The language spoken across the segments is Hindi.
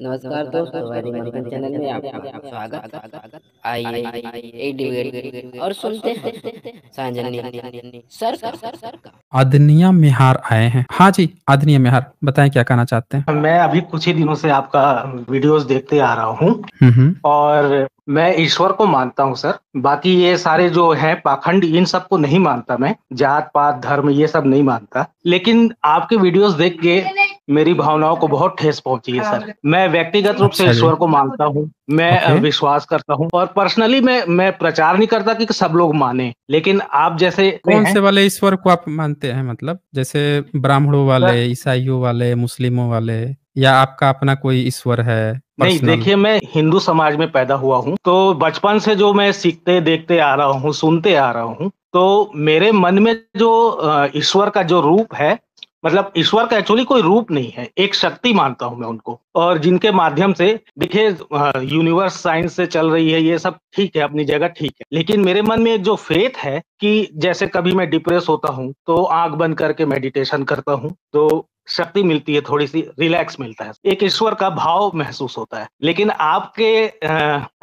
नमस्कार दोस्तों, हमारे मंथन चैनल में आपका स्वागत। आइए एक डिबेट और सुनते हैं सांजनी सर का। आदनिया मेहार आए हैं। हाँ जी, आदनिया मेहार, बताएं क्या कहना चाहते हैं। मैं अभी कुछ ही दिनों से आपका वीडियोस देखते आ रहा हूँ हम्म। और मैं ईश्वर को मानता हूँ सर। बाकी ये सारे जो हैं पाखंड, इन सबको नहीं मानता मैं। जात पात धर्म ये सब नहीं मानता, लेकिन आपके वीडियोस देख के मेरी भावनाओं को बहुत ठेस पहुंची है सर। मैं व्यक्तिगत रूप से अच्छा जी। ईश्वर को मानता हूँ, मैं ओके। विश्वास करता हूँ और पर्सनली मैं प्रचार नहीं करता कि सब लोग माने, लेकिन आप जैसे कौन हैं से वाले ईश्वर को आप मानते हैं? मतलब जैसे ब्राह्मणों सर। वाले, ईसाइयों वाले, मुस्लिमों वाले, या आपका अपना कोई ईश्वर है नहीं, पर्सनल? देखिए, मैं हिंदू समाज में पैदा हुआ हूँ, तो बचपन से जो मैं सीखते देखते आ रहा हूँ, सुनते आ रहा हूँ, तो मेरे मन में जो ईश्वर का जो रूप है, मतलब ईश्वर का एक्चुअली कोई रूप नहीं है, एक शक्ति मानता हूँ मैं उनको। और जिनके माध्यम से, देखिए, यूनिवर्स साइंस से चल रही है, ये सब ठीक है, अपनी जगह ठीक है, लेकिन मेरे मन में एक जो फेथ है कि जैसे कभी मैं डिप्रेस होता हूँ तो आंख बंद करके मेडिटेशन करता हूँ, तो शक्ति मिलती है, थोड़ी सी रिलैक्स मिलता है, एक ईश्वर का भाव महसूस होता है। लेकिन आपके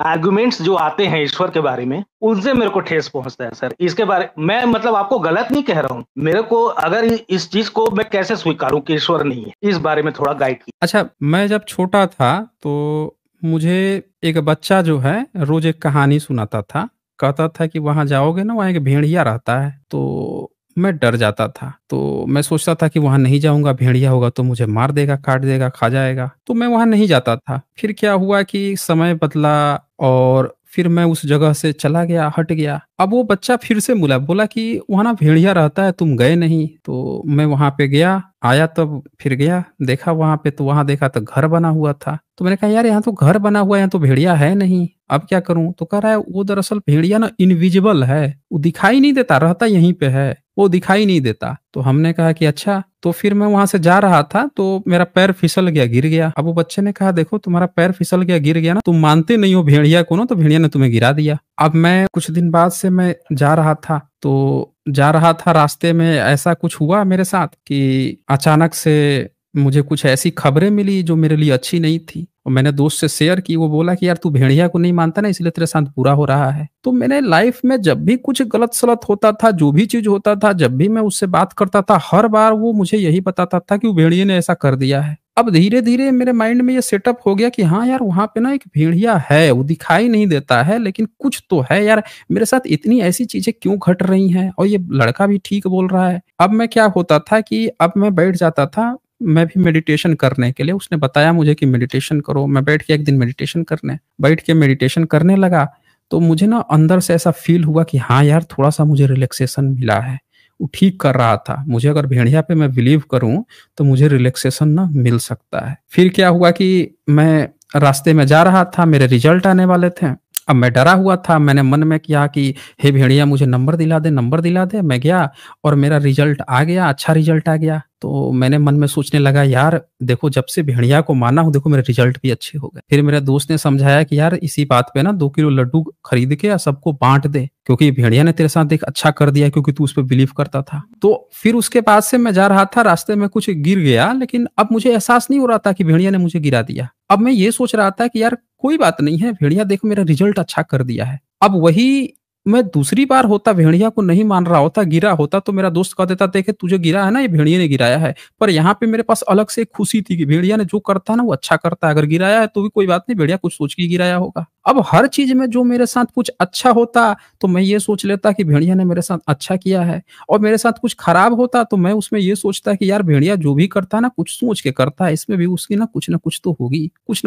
आर्गुमेंट्स जो आते हैं ईश्वर के बारे में, उनसे मेरे को ठेस पहुंचता है सर। इसके बारे मैं, मतलब, आपको गलत नहीं कह रहा हूँ, मेरे को अगर इस चीज को मैं कैसे स्वीकारूं कि ईश्वर नहीं है, इस बारे में थोड़ा गाइड कीजिए। अच्छा, मैं जब छोटा था तो मुझे एक बच्चा जो है रोज एक कहानी सुनाता था। कहता था कि वहां जाओगे ना, वहां एक भेड़िया रहता है। तो मैं डर जाता था, तो मैं सोचता था कि वहां नहीं जाऊंगा, भेड़िया होगा तो मुझे मार देगा, काट देगा, खा जाएगा। तो मैं वहां नहीं जाता था। फिर क्या हुआ कि समय बदला और फिर मैं उस जगह से चला गया, हट गया। अब वो बच्चा फिर से बोला कि वहां ना भेड़िया रहता है, तुम गए नहीं। तो मैं वहां पे गया, आया, तब फिर गया, देखा वहां पे, तो वहां देखा तो घर बना हुआ था। तो मैंने कहा यार, यहाँ तो घर बना हुआ है, यहाँ तो भेड़िया है नहीं, अब क्या करूं? तो कह रहा है वो दरअसल भेड़िया ना इनविजिबल है, वो दिखाई नहीं देता, रहता यहीं पे है, वो दिखाई नहीं देता। तो हमने कहा कि अच्छा। तो फिर मैं वहां से जा रहा था तो मेरा पैर फिसल गया, गिर गया। अब वो बच्चे ने कहा देखो, तुम्हारा पैर फिसल गया, गिर गया ना, तुम मानते नहीं हो भेड़िया को ना, तो भेड़िया ने तुम्हें गिरा दिया। अब मैं कुछ दिन बाद से मैं जा रहा था, तो जा रहा था, रास्ते में ऐसा कुछ हुआ मेरे साथ कि अचानक से मुझे कुछ ऐसी खबरें मिली जो मेरे लिए अच्छी नहीं थी, और मैंने दोस्त से शेयर की। वो बोला कि यार तू भेड़िया को नहीं मानता ना, इसलिए तेरे साथ बुरा हो रहा है। तो मैंने लाइफ में जब भी कुछ गलत सलत होता था, जो भी चीज होता था, जब भी मैं उससे बात करता था, हर बार वो मुझे यही बताता था कि वो भेड़िए ने ऐसा कर दिया है। अब धीरे धीरे मेरे माइंड में ये सेटअप हो गया कि हाँ यार, वहां पे ना एक भेड़िया है, वो दिखाई नहीं देता है, लेकिन कुछ तो है यार। मेरे साथ इतनी ऐसी चीजें क्यों घट रही हैं, और ये लड़का भी ठीक बोल रहा है। अब मैं क्या होता था कि अब मैं बैठ जाता था, मैं भी मेडिटेशन करने के लिए। उसने बताया मुझे कि मेडिटेशन करो। मैं बैठ के एक दिन मेडिटेशन करने बैठ के मेडिटेशन करने लगा, तो मुझे ना अंदर से ऐसा फील हुआ कि हाँ यार, थोड़ा सा मुझे रिलैक्सेशन मिला है। वो ठीक कर रहा था मुझे। अगर भेड़िया पे मैं बिलीव करूं तो मुझे रिलैक्सेशन ना मिल सकता है। फिर क्या हुआ कि मैं रास्ते में जा रहा था, मेरे रिजल्ट आने वाले थे। अब मैं डरा हुआ था, मैंने मन में किया कि हे भेड़िया, मुझे नंबर दिला दे, नंबर दिला दे। मैं गया और मेरा रिजल्ट आ गया, अच्छा रिजल्ट आ गया। तो मैंने मन में सोचने लगा, यार देखो, जब से भेड़िया को माना हूं, देखो मेरे रिजल्ट भी अच्छे हो गए। फिर मेरे दोस्त ने समझाया कि यार इसी बात पे ना 2 किलो लड्डू खरीद के सबको बांट दे, क्योंकि भेड़िया ने तेरे साथ देख अच्छा कर दिया, क्योंकि तू उस पर बिलीव करता था। तो फिर उसके बाद से मैं जा रहा था, रास्ते में कुछ गिर गया, लेकिन अब मुझे एहसास नहीं हो रहा था कि भेड़िया ने मुझे गिरा दिया। अब मैं ये सोच रहा था कि यार कोई बात नहीं है, भेड़िया देखो मेरा रिजल्ट अच्छा कर दिया है। अब वही मैं दूसरी बार होता, भेड़िया को नहीं मान रहा होता, गिरा होता, तो मेरा दोस्त कह देता, देखे तुझे गिरा है ना, ये भेड़िया ने गिराया है। पर यहाँ पे मेरे पास अलग से एक खुशी थी कि भेड़िया ने जो करता है ना वो अच्छा करता है। अगर गिराया है तो भी कोई बात नहीं, भेड़िया कुछ सोच के गिराया होगा। अब हर चीज में जो मेरे साथ कुछ अच्छा होता तो मैं ये सोच लेता कि भेड़िया ने मेरे साथ अच्छा किया है, और मेरे साथ कुछ खराब होता तो मैं उसमें ये सोचता कि यार भेड़िया जो भी करता है ना, कुछ सोच के करता है, इसमें भी उसकी ना कुछ तो होगी, कुछ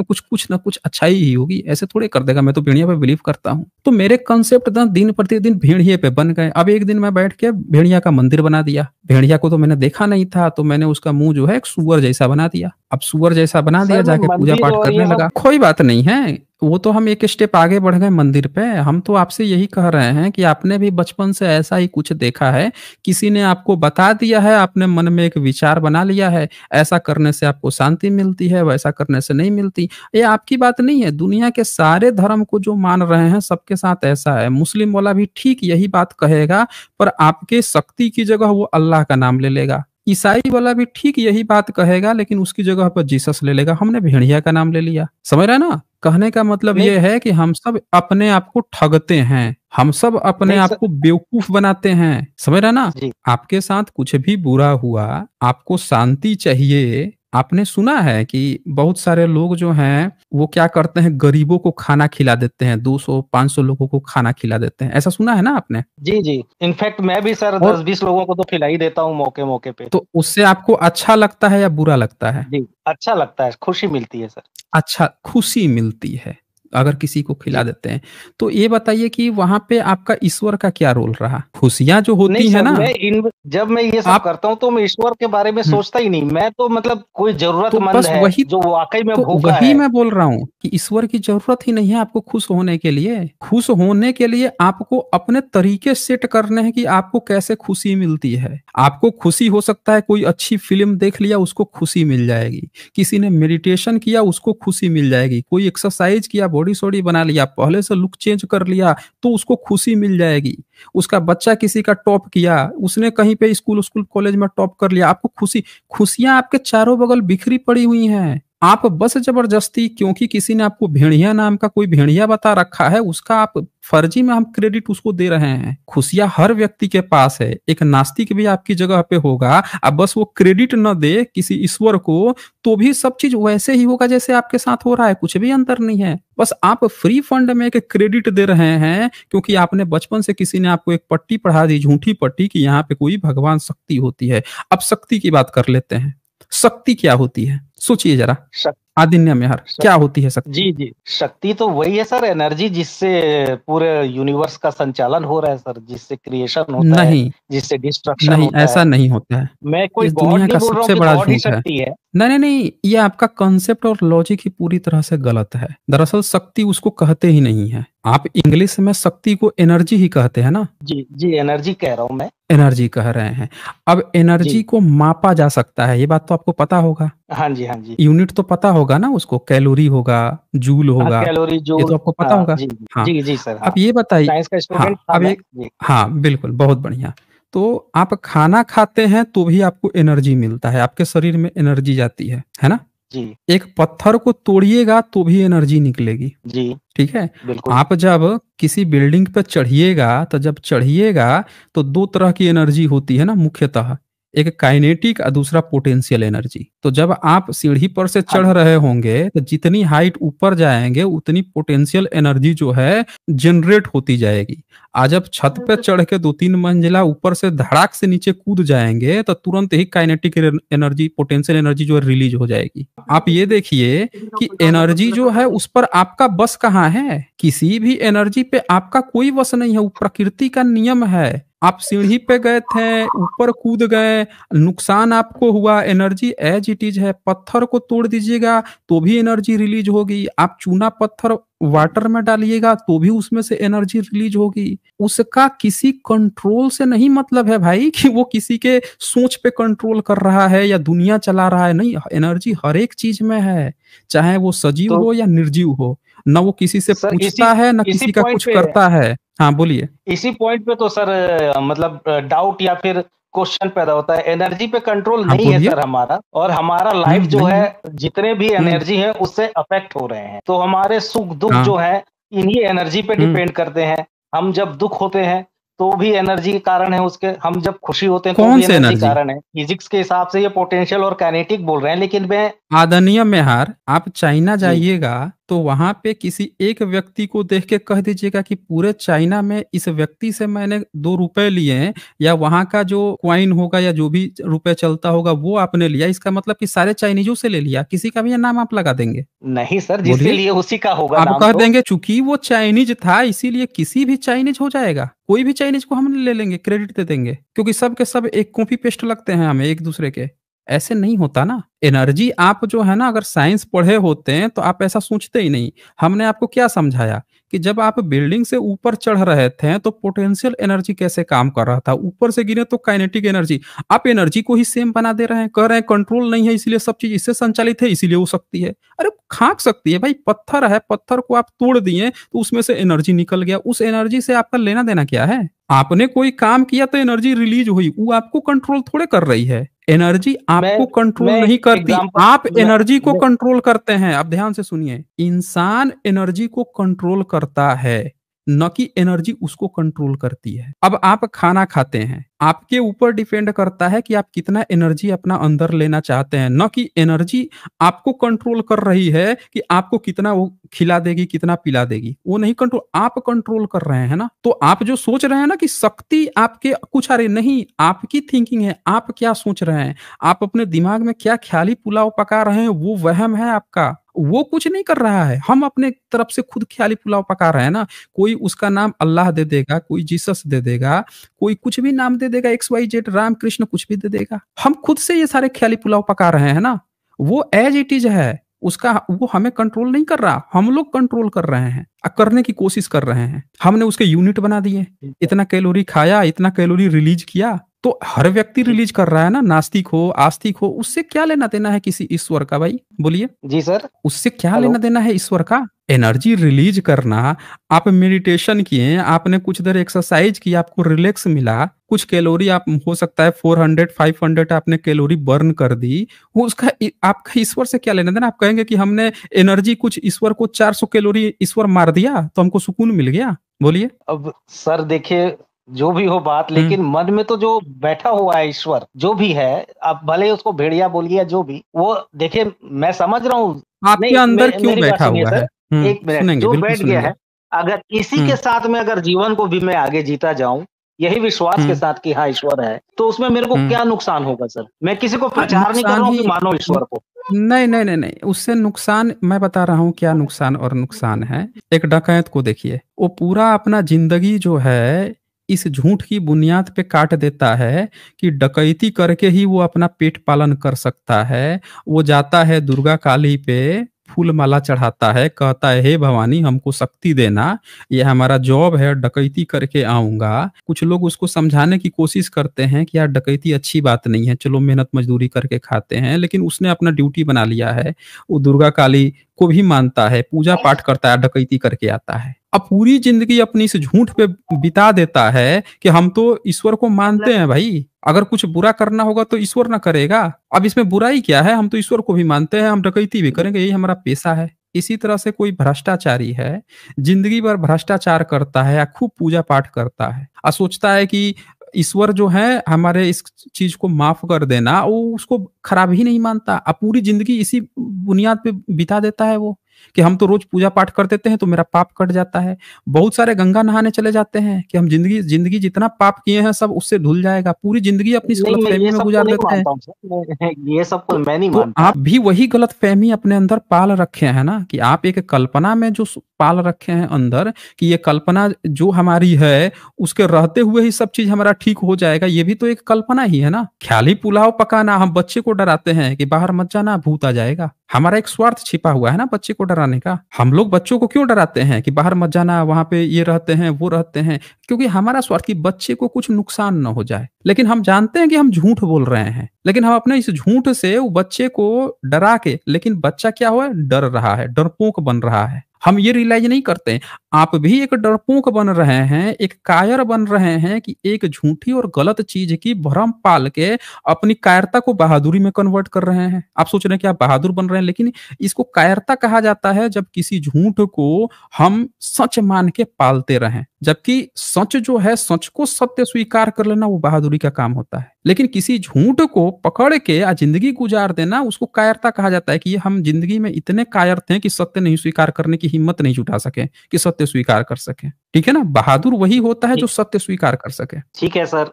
ना कुछ अच्छाई ही होगी, ऐसे थोड़े कर देगा। मैं तो भेड़िया पे बिलीव करता हूँ। तो मेरे कंसेप्ट दिन प्रतिदिन भेड़िए पे बन गए। अब एक दिन मैं बैठ के भेड़िया का मंदिर बना दिया। भेड़िया को तो मैंने देखा नहीं था, तो मैंने उसका मुंह जो है एक सुअर जैसा बना दिया। अब सुअर जैसा बना दिया, सर, जाके पूजा मंदिर पाठ और करने ये लगा। सब कोई बात नहीं है, वो तो हम एक स्टेप आगे बढ़ गए मंदिर पे। हम तो आपसे यही कह रहे हैं कि आपने भी बचपन से ऐसा ही कुछ देखा है, किसी ने आपको बता दिया है, आपने मन में एक विचार बना लिया है, ऐसा करने से आपको शांति मिलती है, वैसा करने से नहीं मिलती। ये आपकी बात नहीं है, दुनिया के सारे धर्म को जो मान रहे हैं सबके साथ ऐसा है। मुस्लिम वाला भी ठीक यही बात कहेगा, पर आपके शक्ति की जगह वो अल्लाह का नाम ले लेगा। ईसाई वाला भी ठीक यही बात कहेगा, लेकिन उसकी जगह पर जीसस ले लेगा। हमने भेड़िया का नाम ले लिया, समझ रहे हैं ना? कहने का मतलब नहीं ये है कि हम सब अपने आप को ठगते हैं, हम सब अपने नहीं आप सर। को बेवकूफ बनाते हैं, समझ रहे हैं ना? जी आपके साथ कुछ भी बुरा हुआ, आपको शांति चाहिए। आपने सुना है कि बहुत सारे लोग जो हैं वो क्या करते हैं, गरीबों को खाना खिला देते हैं, 200-500 लोगों को खाना खिला देते हैं, ऐसा सुना है ना आपने? जी जी। इनफैक्ट मैं भी सर और 10-20 लोगों को तो खिला ही देता हूँ मौके मौके पे। तो उससे आपको अच्छा लगता है या बुरा लगता है? जी, अच्छा लगता है, खुशी मिलती है सर। अच्छा, खुशी मिलती है, अगर किसी को खिला जी। देते हैं। तो ये बताइए कि वहाँ पे आपका ईश्वर का क्या रोल रहा? खुशियाँ जो नहीं होती हैं सर, ना, जब मैं ये सब आप करता हूँ तो मैं ईश्वर के बारे में हुँ, सोचता ही नहीं। मैं तो मतलब कोई तो ज़रूरतमंद बस है, वही जो वाक़ई में तो भूखा वही है। मैं बोल रहा हूँ कि ईश्वर की ज़रूरत ही नहीं है आपको खुश होने के लिए। खुश होने के लिए आपको अपने तरीके सेट करने हैं कि आपको कैसे खुशी मिलती है। आपको खुशी हो सकता है, कोई अच्छी फ़िल्म देख लिया उसको खुशी मिल जाएगी। किसी ने मेडिटेशन किया उसको खुशी मिल जाएगी। कोई एक्सरसाइज़ किया, बॉडी-सॉडी बना लिया, पहले से लुक चेंज कर लिया तो उसको खुशी मिल जाएगी। उसका बच्चा किसी का टॉप किया, उसने कहीं पे स्कूल कॉलेज में टॉप कर लिया, आपको खुशियाँ आपके चारों बगल बिखरी पड़ी हुई हैं। आप बस ज़बरदस्ती, क्योंकि किसी ने आपको भेड़िया नाम का कोई भेड़िया बता रखा है, उसका आप फर्जी में हम क्रेडिट उसको दे रहे हैं। खुशियाँ हर व्यक्ति के पास है। एक नास्तिक भी आपकी जगह पे होगा, अब बस वो क्रेडिट न दे किसी ईश्वर को, तो भी सब चीज़ वैसे ही होगा जैसे आपके साथ हो रहा है, कुछ भी अंतर नहीं है। बस आप फ्री फंड में एक क्रेडिट दे रहे हैं, क्योंकि आपने बचपन से किसी ने आपको एक पट्टी पढ़ा दी, झूठी पट्टी, कि यहाँ पे कोई भगवान शक्ति होती है। अब शक्ति की बात कर लेते हैं। शक्ति क्या होती है? सोचिए ज़रा। शक आदिन्य मेहर, शक क्या होती है शक्ति? जी, जी। शक्ति तो वही है सर, एनर्जी जिससे पूरे यूनिवर्स का संचालन हो रहा है सर, जिससे क्रिएशन होता है, नहीं, जिससे डिस्ट्रक्शन नहीं, होता ऐसा है। नहीं होता है। मैं कोई इस गॉड दुनिया नहीं का बोल रहा हूँ सबसे कि बड़ा गॉड ही झूठ है। शक्ति है। नहीं, नहीं, नहीं, ये आपका कांसेप्ट और लॉजिक ही पूरी तरह से गलत है। दरअसल शक्ति उसको कहते ही नहीं है। आप इंग्लिश में शक्ति को एनर्जी ही कहते हैं ना? जी, जी, एनर्जी कह रहा हूँ मैं। एनर्जी कह रहे हैं। अब जी। एनर्जी को मापा जा सकता है, ये बात तो आपको पता होगा। हाँ जी, हाँ जी। यूनिट तो पता होगा ना उसको, कैलोरी होगा, जूल हाँ, होगा, कैलोरी, ये जूल। तो आपको पता हाँ, होगा। जी, जी। हाँ, जी, जी सर, अब हाँ। ये बताइए। साइंस का स्टूडेंट हाँ, था अब मैं। एक जी। हाँ, बिल्कुल, बहुत बढ़िया। तो आप खाना खाते हैं तो भी आपको एनर्जी मिलता है, आपके शरीर में एनर्जी जाती है ना? जी, एक पत्थर को तोड़िएगा तो भी एनर्जी निकलेगी, जी, ठीक है? बिल्कुल। आप जब किसी बिल्डिंग पे चढ़िएगा, तो जब चढ़िएगा तो 2 तरह की एनर्जी होती है ना मुख्यतः, एक काइनेटिक और दूसरा पोटेंशियल एनर्जी। तो जब आप सीढ़ी पर से हाँ चढ़ जी। रहे होंगे, तो जितनी हाइट ऊपर जाएँगे, उतनी पोटेंशियल एनर्जी जो है जनरेट होती जाएगी। आज जब छत पे चढ़ के 2-3 मंजिला ऊपर से धड़ाक से नीचे कूद जाएँगे, तो तुरंत ही काइनेटिक एनर्जी, पोटेंशियल एनर्जी जो है रिलीज़ हो जाएगी। आप ये देखिए कि एनर्जी जो है उस पर आपका बस कहाँ है? किसी भी एनर्जी पे आपका कोई बस नहीं है, वो प्रकृति का नियम है। आप सीढ़ी पे गए थे, ऊपर कूद गए, नुकसान आपको हुआ, एनर्जी एज़ इट इज़ है। पत्थर को तोड़ दीजिएगा तो भी एनर्जी रिलीज़ होगी। आप चूना पत्थर वाटर में डालिएगा तो भी उसमें से एनर्जी रिलीज़ होगी। उसका किसी कंट्रोल से नहीं मतलब है भाई, कि वो किसी के सोच पे कंट्रोल कर रहा है या दुनिया चला रहा है, नहीं, एनर्जी हर एक चीज़ में है, चाहे वो सजीव तो हो या निर्जीव हो। ना वो किसी से सर इसी पूछता है, ना इसी किसी का पॉइंट कुछ पे करता है। हाँ, बोलिए। इसी पॉइंट पे तो सर मतलब डाउट या फिर क्वेश्चन पैदा होता है। एनर्जी पे कंट्रोल हाँ, नहीं है बोलिए। सर हमारा, और हमारा लाइफ जो नहीं है है। जितने भी हुँ, एनर्जी है उससे अफेक्ट हो रहे हैं। तो हमारे सुख-दुःख हाँ, जो है इन्हीं एनर्जी पे हुँ। डिपेंड करते हैं। हम जब दुःख होते हैं तो भी एनर्जी के कारण है उसके, हम जब खुशी होते हैं तो कौन भी से एनर्जी एनर्जी? कारण है। फिजिक्स के हिसाब से ये पोटेंशियल और काइनेटिक बोल रहे हैं, लेकिन मैं आदरणीय मेहर, आप चाइना जी, जाइएगा तो वहाँ पे किसी एक व्यक्ति को देख के कह दीजिएगा कि पूरे चाइना में इस व्यक्ति से मैंने 2 रुपए लिए हैं, या वहाँ का जो कॉइन होगा या जो भी रुपए चलता होगा वो आपने लिया, इसका मतलब कि सारे चाइनीज़ों से ले लिया। किसी का भी नाम आप लगा देंगे? नहीं सर, जिससे बोलिए। लिए उसी का होगा आप नाम कह तो। देंगे चूँकि वो चाइनीज़ था इसीलिए किसी भी चाइनीज़ हो जाएगा। कोई भी चाइनीज़ को हम ले लेंगे, क्रेडिट दे देंगे, क्योंकि सब के सब एक कॉपी पेस्ट लगते हैं हमें एक-दूसरे के। ऐसे नहीं होता ना। एनर्जी आप जो है ना, अगर साइंस पढ़े होते हैं तो आप ऐसा सोचते ही नहीं। हमने आपको क्या समझाया कि जब आप बिल्डिंग से ऊपर चढ़ रहे थे तो पोटेंशियल एनर्जी कैसे काम कर रहा था, ऊपर से गिरे तो काइनेटिक एनर्जी। आप एनर्जी को ही सेम बना दे रहे हैं, कह रहे हैं कंट्रोल नहीं है इसलिए सब चीज़ इससे संचालित है इसीलिए वो शक्ति है। अरे खाक सकती है भाई, पत्थर है, पत्थर को आप तोड़ दिए तो उसमें से एनर्जी निकल गया, उस एनर्जी से आपका लेना देना क्या है? आपने कोई काम किया तो एनर्जी रिलीज हुई, वो आपको कंट्रोल थोड़े कर रही है। एनर्जी आपको मैं कंट्रोल मैं नहीं करती, एग्जांपल आप मैं, एनर्जी को मैं कंट्रोल करते हैं। अब ध्यान से सुनिए, इंसान एनर्जी को कंट्रोल करता है, न कि एनर्जी उसको कंट्रोल करती है। अब आप खाना खाते हैं, आपके ऊपर डिपेंड करता है कि आप कितना एनर्जी अपना अंदर लेना चाहते हैं, न कि एनर्जी आपको कंट्रोल कर रही है कि आपको कितना वो खिला देगी, कितना पिला देगी। वो नहीं कंट्रोल, आप कंट्रोल कर रहे हैं ना। तो आप जो सोच रहे हैं ना कि शक्ति आपके कुछ, अरे नहीं, आपकी थिंकिंग है, आप क्या सोच रहे हैं, आप अपने दिमाग में क्या ख्याली पुलाव पका रहे हैं, वो वहम है आपका। वो कुछ नहीं कर रहा है, हम अपने तरफ से खुद ख्याली पुलाव पका रहे हैं ना। कोई उसका नाम अल्लाह दे देगा, कोई जीसस दे देगा, कोई कुछ भी नाम दे देगा, X Y Z, Ram Krishna, कुछ भी दे देगा। हम खुद से ये सारे ख्याली पुलाव पका रहे हैं ना। वो एज इट इज है, उसका वो हमें कंट्रोल नहीं कर रहा, हम लोग कंट्रोल कर रहे हैं, करने की कोशिश कर रहे हैं। हमने उसके यूनिट बना दिए, ठीक है, इतना कैलोरी खाया, इतना कैलोरी रिलीज किया। तो हर व्यक्ति ठीक। रिलीज कर रहा है ना, नास्तिक हो, आस्तिक हो, उससे क्या लेना देना है किसी ईश्वर का? भाई बोलिए, जी सर। उससे क्या हेलो। लेना देना है ईश्वर का? एनर्जी रिलीज करना, आप मेडिटेशन किए, आपने कुछ देर एक्सरसाइज की, आपको रिलैक्स मिला, कुछ कैलोरी, आप हो सकता है 400 500 आपने कैलोरी बर्न कर दी, वो उसका आपका ईश्वर से क्या लेना देना? आप कहेंगे कि हमने एनर्जी कुछ ईश्वर को 400 कैलोरी ईश्वर मार दिया तो हमको सुकून मिल गया? बोलिए। अब सर देखिए, जो भी हो बात, हम्म। लेकिन मन में तो जो बैठा हुआ है ईश्वर, जो भी है, आप भले ही उसको भेड़िया बोलिए या जो भी, वो देखिए, मैं समझ रहा हूँ। आपके नहीं, अंदर क्यों मेरी बात बैठा सुनिए हुआ सर, है? एक मिनट, सुनेंगे, जो बिल्कुल बैठ गया सुनेंगे। है, अगर इसी के हम्म। साथ में अगर जीवन को भी मैं आगे जीता जाऊं, यही विश्वास के हम्म। साथ कि हाँ ईश्वर है, तो उसमें मेरे को हम्म। क्या नुकसान होगा सर? मैं किसी को हाँ, प्रचार नहीं कर नुकसान रहा हूँ कि ही। मानो ईश्वर को। नहीं नहीं नहीं नहीं, उससे नुकसान मैं बता रहा हूँ क्या नुकसान और नुकसान है। एक डकैत को देखिए, वो पूरा अपना जिंदगी जो है इस झूठ की बुनियाद पे काट देता है कि डकैती करके ही वो अपना पेट पालन कर सकता है। वो जाता है दुर्गा काली पे, फूल माला चढ़ाता है, कहता है हे भवानी हमको शक्ति देना, ये हमारा जॉब है, डकैती करके आऊंगा। कुछ लोग उसको समझाने की कोशिश करते हैं कि यार डकैती अच्छी बात नहीं है, चलो मेहनत मजदूरी करके खाते हैं, लेकिन उसने अपना ड्यूटी बना लिया है। वो दुर्गा काली को भी मानता है, पूजा पाठ करता है, डकैती करके आता है। अब पूरी जिंदगी अपनी इस झूठ पे बिता देता है कि हम तो ईश्वर को मानते हैं भाई, अगर कुछ बुरा करना होगा तो ईश्वर ना करेगा। अब इसमें बुराई क्या है? हम तो ईश्वर को भी मानते हैं, हम डकैती भी करेंगे, यही हमारा पेशा है। इसी तरह से कोई भ्रष्टाचारी है, जिंदगी भर भ्रष्टाचार करता है या खूब पूजा पाठ करता है और सोचता है कि ईश्वर जो है हमारे इस चीज को माफ कर देना, वो उसको खराब ही नहीं मानता। अब पूरी जिंदगी इसी बुनियाद पे बिता देता है वो कि हम तो रोज पूजा पाठ कर देते हैं तो मेरा पाप कट जाता है। बहुत सारे गंगा नहाने चले जाते हैं कि हम जिंदगी जिंदगी जितना पाप किए हैं सब उससे धुल जाएगा, पूरी जिंदगी अपनी इस नहीं, मैं गलतफहमी ये में सब तो गुजार नहीं देते हैं। मानता हूँ सर, ये सब को मैं नहीं तो मानता। आप भी वही गलतफहमी अपने अंदर पाल रखे हैं ना, कि आप एक कल्पना में जो पाल रखे हैं अंदर, कि ये कल्पना जो हमारी है उसके रहते हुए ही सब चीज हमारा ठीक हो जाएगा, ये भी तो एक कल्पना ही है ना। ख्याली पुलाव पकाना, हम बच्चे को डराते हैं कि बाहर मत जाना भूत आ जाएगा, हमारा एक स्वार्थ छिपा हुआ है ना बच्चे को डराने का। हम लोग बच्चों को क्यों डराते हैं कि बाहर मत जाना, वहां पे ये रहते हैं वो रहते हैं? क्योंकि हमारा स्वार्थ कि बच्चे को कुछ नुकसान न हो जाए। लेकिन हम जानते हैं कि हम झूठ बोल रहे हैं, लेकिन हम अपने इस झूठ से वो बच्चे को डरा के, लेकिन बच्चा क्या हुआ है, डर रहा है, डरपोक बन रहा है। हम ये रियलाइज नहीं करते। आप भी एक डरपोक बन रहे हैं, एक कायर बन रहे हैं कि एक झूठी और गलत चीज की भरम पाल के अपनी कायरता को बहादुरी में कन्वर्ट कर रहे हैं। आप सोच रहे हैं कि आप बहादुर बन रहे हैं, लेकिन इसको कायरता कहा जाता है जब किसी झूठ को हम सच मान के पालते रहें। जबकि सच जो है, सच को सत्य स्वीकार कर लेना वो बहादुरी का काम होता है। लेकिन किसी झूठ को पकड़ के जिंदगी गुजार देना, उसको कायरता कहा जाता है कि ये हम जिंदगी में इतने कायर थे कि सत्य नहीं स्वीकार करने की हिम्मत नहीं जुटा सके कि सत्य स्वीकार कर सके। ठीक है ना, बहादुर वही होता है जो सत्य स्वीकार कर सके। ठीक है सर।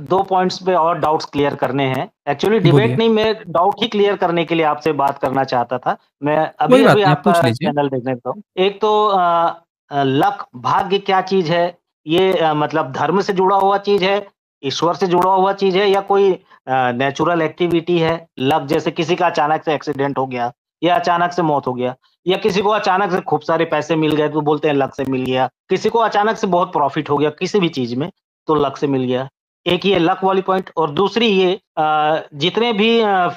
2 पॉइंट्स पे और डाउट्स क्लियर करने हैं। एक्चुअली बोलिए। डिबेट नहीं, मैं डाउट ही क्लियर करने के लिए आपसे बात करना चाहता था। मैं कोई बात अभी-अभी नहीं, आप आपका पूछ लीजिए। चैनल देखने लगा हूँ। एक तो लक, भाग्य क्या चीज़ है? ये मतलब धर्म से जुड़ा हुआ चीज़ है, ईश्वर से जुड़ा हुआ चीज़ है, या कोई नेचुरल एक्टिविटी है? लक जैसे किसी का अचानक से एक्सीडेंट हो गया या अचानक से मौत हो गया, या किसी को अचानक से खूब सारे पैसे मिल गए तो बोलते हैं लक से मिल गया। किसी को अचानक से बहुत प्रॉफिट हो गया किसी भी चीज़ में, तो लक से मिल गया। एक ये लक वाली पॉइंट, और दूसरी ये जितने भी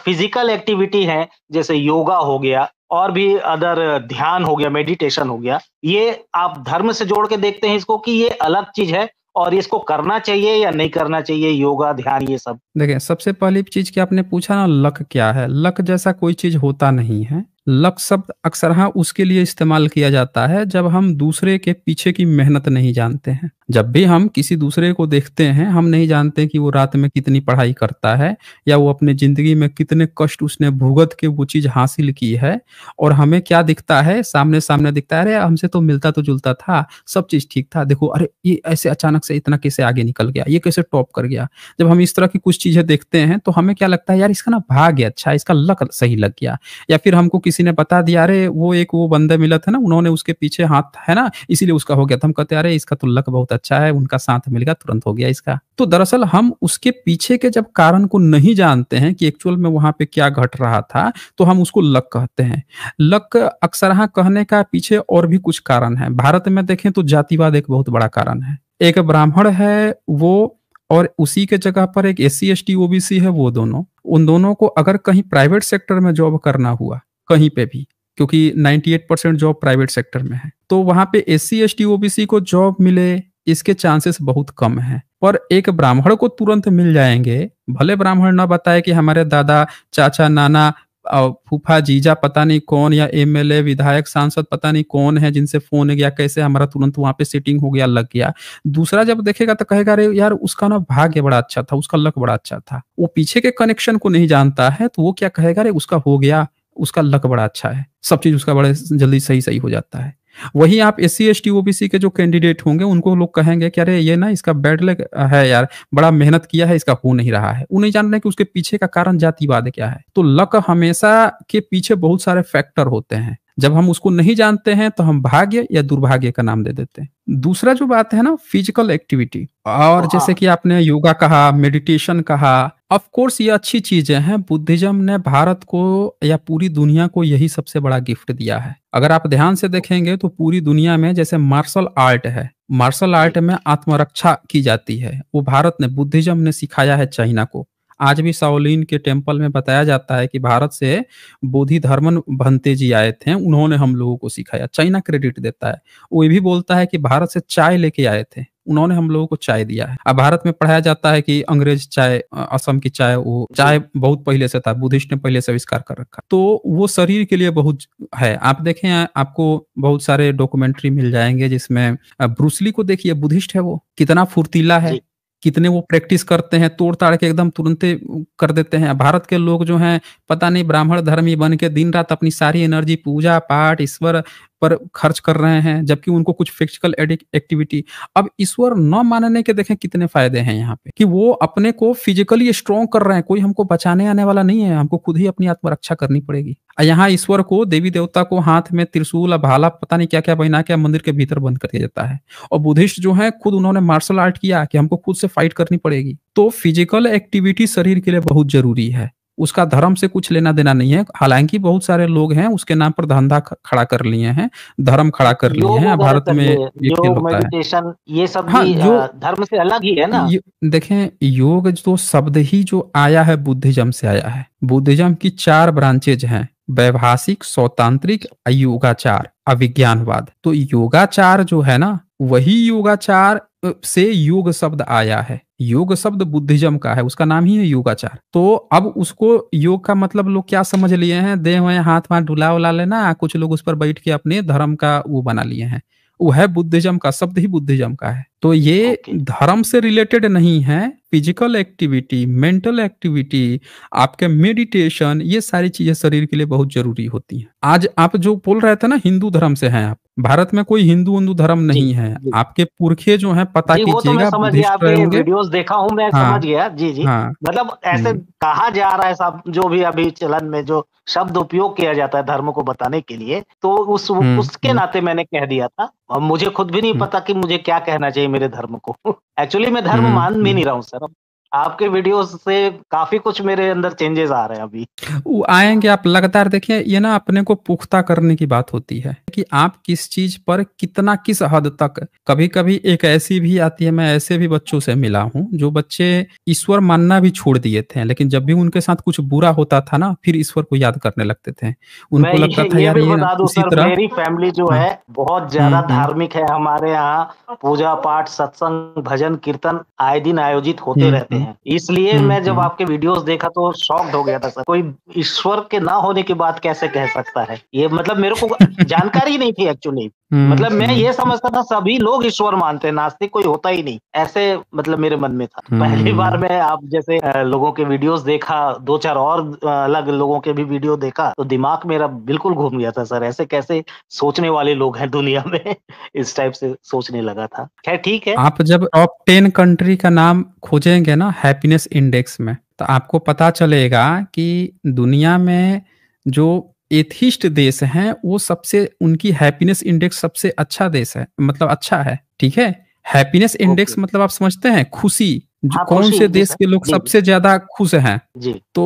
फिजिकल एक्टिविटी हैं, जैसे योगा हो गया और भी अदर ध्यान हो गया, मेडिटेशन हो गया, ये आप धर्म से जोड़ के देखते हैं इसको कि ये अलग चीज है और इसको करना चाहिए या नहीं करना चाहिए, योगा, ध्यान, ये सब? देखिए, सबसे पहली चीज़ कि आपने पूछा ना लक क्या है? लक जैसा कोई चीज़ होता नहीं है। लक शब्द अक्सर हाँ उसके लिए इस्तेमाल किया जाता है जब हम दूसरे के पीछे की मेहनत नहीं जानते हैं। जब भी हम किसी दूसरे को देखते हैं, हम नहीं जानते कि वो रात में कितनी पढ़ाई करता है या वो अपनी ज़िंदगी में कितने कष्ट उसने भुगत के वो चीज़ हासिल की है और हमें क्या दिखता है, सामने-सामने दिखता है, अरे! हमसे तो मिलता-जुलता था, सब चीज़ ठीक था। देखो, अरे! ये ऐसे अचानक से इतना कैसे आगे निकल गया? ये कैसे टॉप कर गया? जब हम इस तरह की कुछ चीज़ें देखते हैं, तो हमें क्या लगता है यार इसका ना भाग्य अच्छा है, इसका लक सही लग गया। या फिर हमको किसी ने बता दिया अरे वो बंदे मिला था ना, उन्होंने उसके पीछे हाथ है ना, इसीलिए उसका हो गया। तो हम कहते हैं अरे इसका तो लक बहुत अच्छा है, उनका साथ मिल गया, तुरंत हो गया इसका। तो दरअसल हम उसके पीछे के जब कारण को नहीं जानते हैं कि एक्चुअल में वहाँ पे क्या घट रहा था, तो हम उसको लक कहते हैं। लक अक्सर हाँ कहने का पीछे और भी कुछ कारण है। भारत में देखें तो जातिवाद एक बहुत बड़ा कारण है। एक ब्राह्मण है वो और उसी के जगह पर एक एससी, एसटी, ओबीसी है वो दोनों। उन दोनों को अगर कहीं प्राइवेट सेक्टर में जॉब करना हुआ, कहीं पे भी, क्योंकि 98% जॉब प्राइवेट सेक्टर में है, तो वहाँ पे एससी, एसटी, ओबीसी को जॉब मिले इसके चांसेस बहुत कम हैं। पर एक ब्राह्मण को तुरंत मिल जाएँगे, भले ब्राह्मण ना बताए कि हमारे दादा, चाचा, नाना फूफा, जीजा पता नहीं कौन या एमएलए, विधायक, सांसद पता नहीं कौन है जिनसे फ़ोन गया, कैसे हमारा तुरंत वहाँ पे सेटिंग हो गया, लग गया। दूसरा जब देखेगा तो कहेगा अरे यार उसका ना भाग्य बड़ा अच्छा था, उसका लक बड़ा अच्छा था। वो पीछे के कनेक्शन को नहीं जानता है तो वो क्या कहेगा अरे उसका हो गया, उसका लक बड़ा अच्छा है। सब चीज़ उसका बड़े जल्दी सही-सही हो जाता है। वहीं आप एससी, एसटी, ओबीसी के जो कैंडिडेट होंगे उनको लोग कहेंगे कि अरे ये ना इसका बैड लक है यार, बड़ा मेहनत किया है इसका हो नहीं रहा है। वो नहीं जान रहे कि उसके पीछे का कारण जातिवाद क्या है। तो लक हमेशा के पीछे बहुत सारे फैक्टर होते हैं। जब हम उसको नहीं जानते हैं तो हम भाग्य या दुर्भाग्य का नाम दे देते हैं। दूसरा जो बात है ना फिजिकल एक्टिविटी और हाँ, जैसे कि आपने योगा कहा, मेडिटेशन कहा, ऑफ कोर्स ये अच्छी चीजें हैं। बुद्धिज्म ने भारत को या पूरी दुनिया को यही सबसे बड़ा गिफ्ट दिया है। अगर आप ध्यान से देखेंगे तो पूरी दुनिया में जैसे मार्शल आर्ट है, मार्शल आर्ट में आत्मरक्षा की जाती है, वो भारत ने बुद्धिज्म ने सिखाया है चाइना को। आज भी शाओलिन के टेम्पल में बताया जाता है कि भारत से बोधि धर्मन भंते जी आए थे, उन्होंने हम लोगों को सिखाया। चाइना क्रेडिट देता है। वो ये भी बोलता है कि भारत से चाय लेके आए थे, उन्होंने हम लोगों को चाय दिया है। अब भारत में पढ़ाया जाता है कि अंग्रेज चाय, असम की चाय, वो चाय बहुत पहले से था, बुद्धिस्ट ने पहले से आविष्कार कर रखा। तो वो शरीर के लिए बहुत है। आप देखें आपको बहुत सारे डॉक्यूमेंट्री मिल जाएंगे जिसमें ब्रूसली को देखिए, बुद्धिस्ट है, वो कितना फुर्तीला है, जी। कितने वो प्रैक्टिस करते हैं, तोड़ ताड़ के एकदम तुरंते कर देते हैं। भारत के लोग जो हैं पता नहीं ब्राह्मण धर्मी बन के दिन रात अपनी सारी एनर्जी पूजा पाठ ईश्वर पर खर्च कर रहे हैं, जबकि उनको कुछ फिजिकल एक्टिविटी। अब ईश्वर न मानने के देखें कितने फायदे हैं यहाँ पे, कि वो अपने को फिजिकली स्ट्रॉन्ग कर रहे हैं, कोई हमको बचाने आने वाला नहीं है, हमको खुद ही अपनी आत्मरक्षा करनी पड़ेगी। यहाँ ईश्वर को, देवी देवता को हाथ में त्रिशूल और भाला पता नहीं क्या क्या बना के मंदिर के भीतर बंद कर दिया जाता है। और बुद्धिस्ट जो है खुद उन्होंने मार्शल आर्ट किया कि हमको खुद से फाइट करनी पड़ेगी। तो फिजिकल एक्टिविटी शरीर के लिए बहुत जरूरी है, उसका धर्म से कुछ लेना देना नहीं है। हालांकि बहुत सारे लोग हैं उसके नाम पर धंधा खड़ा कर लिए हैं, धर्म खड़ा कर लिए योग हैं, वगैरह भारत में करिए, ये खेल योग, होता है। मेडिटेशन, ये सब हाँ, भी जो धर्म से अलग ही है ना? देखें योग जो शब्द ही जो आया है बुद्धिज्म से आया है। बुद्धिज्म की 4 ब्रांचेज हैं, वैभाषिक, सौतांत्रिक, योगाचार, अविज्ञानवाद। तो योगाचार जो है ना, वही योगाचार से योग शब्द आया है। योग शब्द बुद्धिज्म का है, उसका नाम ही है योगाचार। तो अब उसको योग का मतलब लोग क्या समझ लिए हैं, देह में हाथ वहाथ डुला उला लेना, कुछ लोग उस पर बैठ के अपने धर्म का वो बना लिए हैं। वो है बुद्धिज्म का शब्द ही बुद्धिज्म का है। तो ये ओके। धर्म से रिलेटेड नहीं है। फिजिकल एक्टिविटी, मेंटल एक्टिविटी, आपके मेडिटेशन, ये सारी चीजें शरीर के लिए बहुत जरूरी होती हैं। आज आप जो बोल रहे थे ना हिंदू धर्म से हैं आप, भारत में कोई हिंदू धर्म जी, नहीं है। जी। आपके पुरखे जो हैं पता जी, वो तो मैं कीजिएगा समझ गया, बुद्धिस्ट रहे आपके होंगे। वीडियोस देखा हूँ, मैं समझ हाँ, गया। जी, जी। हाँ। मतलब ऐसे कहा जा रहा है सब, जो भी अभी चलन में जो शब्द उपयोग किया जाता है धर्म को बताने के लिए, तो उसके हुँ, नाते मैंने कह दिया था। और मुझे खुद भी नहीं हुँ, पता कि मुझे क्या कहना चाहिए मेरे धर्म को। एक्चुअली मैं धर्म हुँ, मान भी हुँ। नहीं रहा हूँ सर अब। आपके वीडियोस से काफी कुछ मेरे अंदर चेंजेस आ रहे हैं अभी। वो आएंगे, आप लगातार देखिए। ये ना अपने को पुख्ता करने की बात होती है कि आप किस चीज पर कितना, किस हद तक। कभी कभी एक ऐसी भी आती है, मैं ऐसे भी बच्चों से मिला हूँ जो बच्चे ईश्वर मानना भी छोड़ दिए थे, लेकिन जब भी उनके साथ कुछ बुरा होता था ना, फिर ईश्वर को याद करने लगते थे। मैं उनको लगता था ये यार भी ये बता दूं उसी सर, तरह। मेरी फैमिली जो हाँ। है बहुत ज्यादा हम्म। धार्मिक है। हमारे यहाँ पूजा पाठ, सत्संग, भजन कीर्तन आए दिन आयोजित होते हम्म। रहते हैं। इसलिए मैं जब हम्म। आपके वीडियोस देखा तो शॉक्ड हो गया था सर। कोई ईश्वर के ना होने की बात कैसे कह सकता है? ये मतलब मेरे को जानकारी नहीं थी एक्चुअली। मतलब मैं ये समझता था सभी लोग ईश्वर मानते हैं, नास्तिक कोई होता ही नहीं, ऐसे मतलब मेरे मन में था। पहली बार हम्म। मैं आप जैसे लोगों के वीडियोस देखा, दो चार और अलग लोगों के भी वीडियो देखा, तो दिमाग मेरा बिल्कुल घूम गया था सर। ऐसे कैसे सोचने वाले लोग हैं दुनिया में इस टाइप से सोचने लगा था। खैर ठीक है। आप जब टॉप 10 कंट्री का नाम खोजेंगे ना हैप्पीनेस इंडेक्स में, तो आपको पता चलेगा कि दुनिया में जो एथिस्ट देश हैं वो सबसे, उनकी हैप्पीनेस इंडेक्स सबसे अच्छा देश है, मतलब अच्छा है। ठीक है। Happiness okay. इंडेक्स मतलब आप समझते हैं खुशी, जो हाँ, कौन खुशी से जी देश सर। के लोग जी जी सबसे ज्यादा खुश हैं। जी तो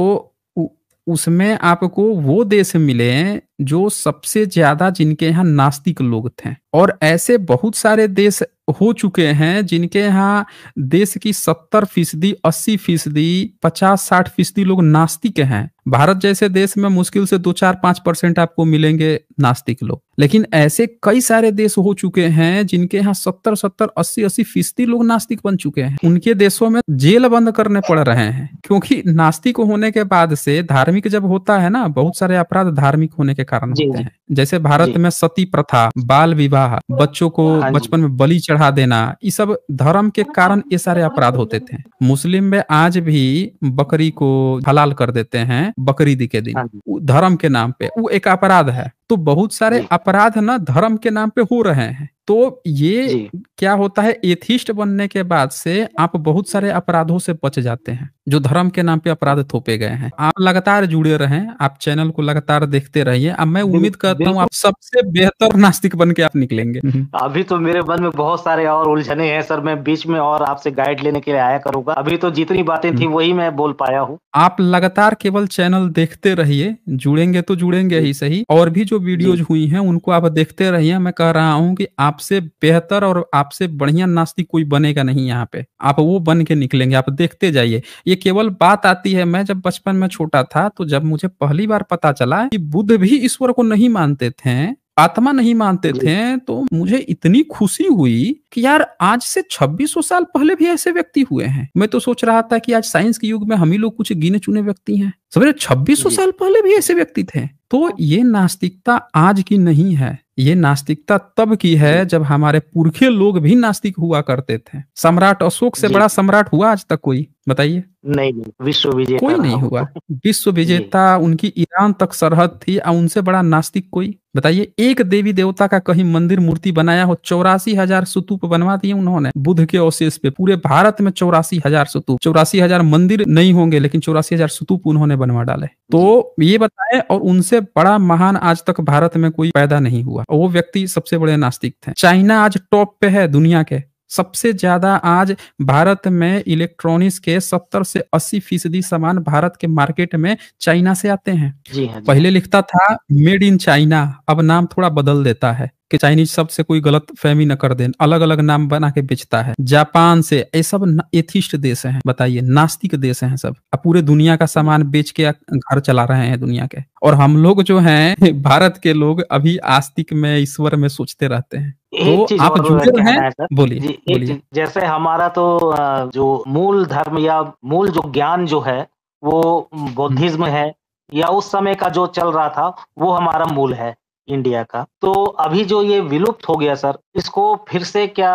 उ- उसमें आपको वो देश मिले जो सबसे ज्यादा, जिनके यहाँ नास्तिक लोग थे। और ऐसे बहुत सारे देश हो चुके हैं जिनके यहाँ देश की 70%, 80%, 50-60% लोग नास्तिक हैं। भारत जैसे देश में मुश्किल से 2-4-5% आपको मिलेंगे नास्तिक लोग, लेकिन ऐसे कई सारे देश हो चुके हैं जिनके यहाँ 70-70, 80-80% लोग नास्तिक बन चुके हैं। उनके देशों में जेल बंद करने पड़ रहे हैं, क्योंकि नास्तिक होने के बाद से धार्मिक जब होता है ना, बहुत सारे अपराध धार्मिक होने के कारण जी होते जी हैं। जैसे भारत जी। में सती प्रथा, बाल विवाह, बच्चों को हाँ जी। बचपन में बलि चढ़ा देना, ये सब धर्म के कारण ये सारे अपराध होते थे। मुस्लिम में आज भी बकरी को हलाल कर देते हैं बकरीद के दिन, हाँ जी धर्म के नाम पे, वो एक अपराध है। तो बहुत सारे जी अपराध ना धर्म के नाम पे हो रहे हैं। तो ये जी क्या होता है, एथिस्ट बनने के बाद से आप बहुत सारे अपराधों से बच जाते हैं जो धर्म के नाम पे अपराध थोपे गए हैं। आप लगातार जुड़े रहें, आप चैनल को लगातार देखते रहिए। अब मैं उम्मीद करता हूँ बिल्कुल। आप सबसे बेहतर नास्तिक बन के आप निकलेंगे। अभी तो मेरे मन में बहुत सारे और उलझने हैं सर। मैं बीच में और आपसे गाइड लेने के लिए आया करूंगा। अभी तो जितनी बातें थी वही मैं बोल पाया हूँ। आप लगातार केवल चैनल देखते रहिए, जुड़ेंगे तो जुड़ेंगे जी ही सही, और भी जो वीडियोज जी हुई हैं उनको आप देखते रहिए। मैं कह रहा हूं कि आपसे बेहतर और आपसे बढ़िया नास्तिक कोई बनेगा नहीं यहाँ पे, आप वो बन के निकलेंगे। आप देखते जाइए। ये केवल बात आती है, मैं जब बचपन में छोटा था तो जब मुझे पहली बार पता चला कि बुद्ध भी ईश्वर को नहीं मानते थे, आत्मा नहीं मानते जी थे, तो मुझे इतनी खुशी हुई कि यार आज से 2600 साल पहले भी ऐसे व्यक्ति हुए हैं। मैं तो सोच रहा था कि आज साइंस के युग में हम ही लोग कुछ गिने चुने व्यक्ति हैं, समझे। 2600 जी साल पहले भी ऐसे व्यक्ति थे। तो ये नास्तिकता आज की नहीं है, ये नास्तिकता तब की है जी जब हमारे पुरखे लोग भी नास्तिक हुआ करते थे। सम्राट अशोक से जी। बड़ा सम्राट हुआ आज तक कोई, बताइए। नहीं नहीं, विश्व विजेता कोई रहा नहीं हुआ। वो। विश्व जी विजेता, उनकी ईरान तक सरहद थी, और उनसे बड़ा नास्तिक कोई, बताइए। एक देवी देवता का कहीं मंदिर मूर्ति बनाया हो? 84,000 स्तूप बनवा दिए उन्होंने बुद्ध के अवशेष पे। पूरे भारत में 84,000 स्तूप, 84,000 मंदिर नहीं होंगे लेकिन 84,000 स्तूप उन्होंने बनवा डाले। जी तो ये बताएं, और उनसे बड़ा महान आज तक भारत में कोई पैदा नहीं हुआ, और वो व्यक्ति सबसे बड़े नास्तिक थे। चाइना आज टॉप पे है दुनिया के। सबसे ज्यादा आज भारत में इलेक्ट्रॉनिक्स के 70 से 80% सामान भारत के मार्केट में चाइना से आते हैं। जी हाँ जी हाँ। पहले लिखता था मेड इन चाइना, अब नाम थोड़ा बदल देता है कि चाइनीज शब्द से कोई गलत फहमी न कर दे, अलग अलग नाम बना के बेचता है। जापान से, ये सब एथिस्ट देश हैं, बताइए, नास्तिक देश हैं सब। अब पूरे दुनिया का सामान बेच के घर चला रहे हैं दुनिया के। और हम लोग जो हैं भारत के लोग अभी आस्तिक में, ईश्वर में सोचते रहते हैं। तो एक चीज आप और जुड़े रहें। कहना है सर। बोलिए जी, एक बोलिए। चीज जैसे हमारा तो जो मूल धर्म या मूल जो ज्ञान जो है वो हम्म। बौद्धिज्म है, या उस समय का जो चल रहा था वो हमारा मूल है इंडिया का। तो अभी जो ये विलुप्त हो गया सर, इसको फिर से क्या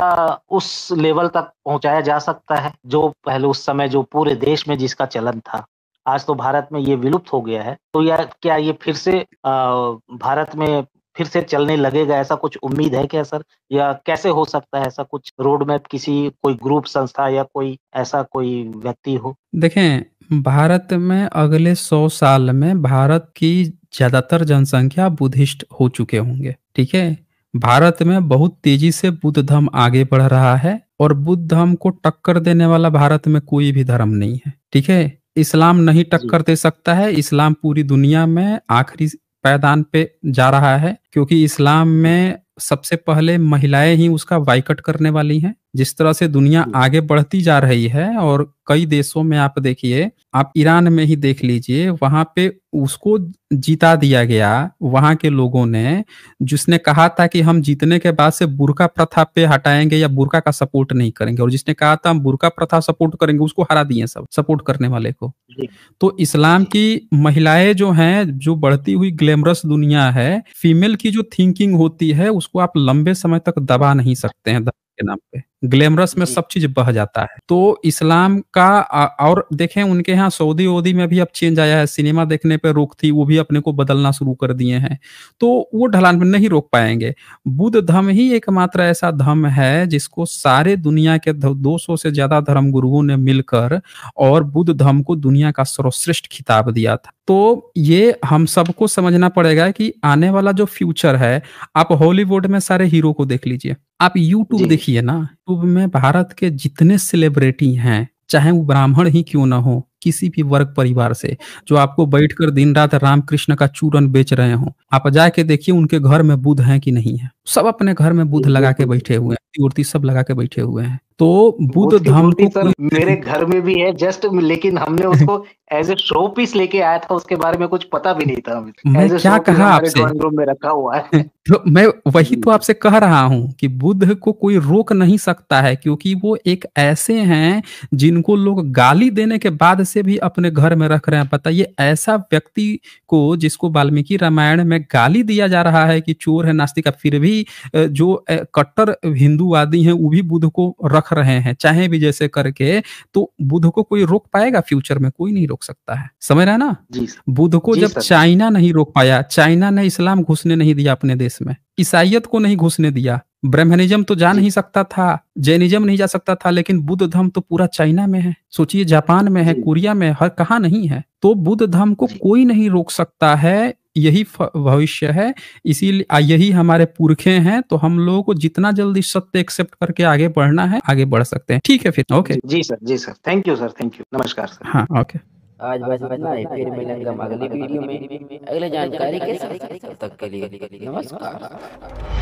उस लेवल तक पहुंचाया जा सकता है जो पहले उस समय जो पूरे देश में जिसका चलन था? आज तो भारत में ये विलुप्त हो गया है, तो या क्या ये फिर से भारत में फिर से चलने लगेगा? ऐसा कुछ उम्मीद है क्या सर? या कैसे हो सकता है ऐसा कुछ रोड मैप? किसी कोई ग्रुप, संस्था या कोई ऐसा कोई व्यक्ति हो? देखें, भारत में अगले 100 साल में भारत की ज्यादातर जनसंख्या बुद्धिस्ट हो चुके होंगे। ठीक है। भारत में बहुत तेजी से बुद्ध धर्म आगे बढ़ रहा है, और बुद्ध धर्म को टक्कर देने वाला भारत में कोई भी धर्म नहीं है, ठीक है? इस्लाम नहीं जी टक्कर दे सकता है, इस्लाम पूरी दुनिया में आखिरी पायदान पे जा रहा है, क्योंकि इस्लाम में सबसे पहले महिलाएं ही उसका बाइकआउट करने वाली हैं। जिस तरह से दुनिया जी आगे बढ़ती जा रही है और कई देशों में आप देखिए, आप ईरान में ही देख लीजिए, वहां पे उसको जीता दिया गया वहां के लोगों ने, जिसने कहा था कि हम जीतने के बाद से बुर्का प्रथा पे हटाएंगे या बुर्का का सपोर्ट नहीं करेंगे, और जिसने कहा था हम बुर्का प्रथा सपोर्ट करेंगे, उसको हरा दिए सब सपोर्ट करने वाले को। जी तो इस्लाम जी की महिलाएं जो हैं, जो बढ़ती हुई ग्लैमरस दुनिया है, फीमेल की जो थिंकिंग होती है उसको आप लंबे समय तक दबा नहीं सकते हैं धर्म के नाम पे। ग्लैमरस में जी सब चीज बह जाता है। तो इस्लाम का और देखें उनके यहाँ सऊदी वऊदी में भी अब चेंज आया है, सिनेमा देखने पे रोक थी, वो भी अपने को बदलना शुरू कर दिए हैं। तो वो ढलान में नहीं रोक पाएंगे। बुद्ध धर्म ही एकमात्र ऐसा धर्म है जिसको सारे दुनिया के 200 से ज्यादा धर्म गुरुओं ने मिलकर और बुद्ध धर्म को दुनिया का सर्वश्रेष्ठ खिताब दिया था। तो ये हम सबको समझना पड़ेगा कि आने वाला जो फ्यूचर है, आप हॉलीवुड में सारे हीरो को देख लीजिए, आप यूट्यूब जी देखिए ना, यूट्यूब में भारत के जितने सेलिब्रिटी हैं, चाहे वो ब्राह्मण ही क्यों ना हो, किसी भी वर्ग परिवार से, जो आपको बैठकर दिन रात रामकृष्ण का चूरन बेच रहे हो, आप जाके देखिए उनके घर में बुद्ध हैं कि नहीं है। सब अपने घर में बुद्ध जी लगा के बिल्कुल बैठे हुए हैं, मूर्ति सब लगा के बैठे हुए हैं। तो बुद्ध बुद्ध की धर्म मूर्ति को सर कोई मेरे घर में भी है जस्ट, लेकिन हमने उसको एज ए शो पीस लेके आया था, उसके बारे में कुछ पता भी नहीं था हमें। मैं एज ए क्या शो पीस कहा हमारे आपसे, ड्राइंग रूम में रखा हुआ है। तो मैं वही जी तो आपसे कह रहा हूं कि बुद्ध को कोई रोक नहीं सकता है, क्योंकि वो एक ऐसे हैं जिनको लोग गाली देने के बाद से भी अपने घर में रख रहे हैं। बताइए, ऐसा व्यक्ति को जिसको वाल्मीकि रामायण में गाली दिया जा रहा है कि चोर है, नास्तिक है, फिर भी जो कट्टर हिंदूवादी हैं वो भी बुद्ध को रख रहे हैं, चाहे भी जैसे करके। तो बुद्ध को कोई रोक पाएगा फ्यूचर में? कोई नहीं रोक सकता है, समझ रहे हैं ना? जी सर बुद्ध को जी जब सर जी चाइना नहीं रोक पाया, चाइना ने इस्लाम घुसने नहीं दिया अपने देश में, ईसाइयत को नहीं घुसने दिया, ब्रह्मनिज्म तो जा जी नहीं सकता था, जैनिज्म नहीं जा सकता था, लेकिन बुद्ध धर्म तो पूरा चाइना में है, सोचिए जापान में है, जी कोरिया में, हर कहाँ नहीं है। तो बुद्ध धर्म को जी कोई नहीं रोक सकता है। यही भविष्य है, इसीलिए यही हमारे पुरखे हैं। तो हम लोगों को जितना जल्दी सत्य एक्सेप्ट करके आगे बढ़ना है, आगे बढ़ सकते हैं। ठीक है फिर, ओके। जी sir, thank you sir, thank you, नमस्कार सर। हाँ, ओके। आज बस इतना ही, फिर मिलेंगे हम अगली वीडियो में अगले जानकारी के साथ। तब तक के लिए नमस्कार।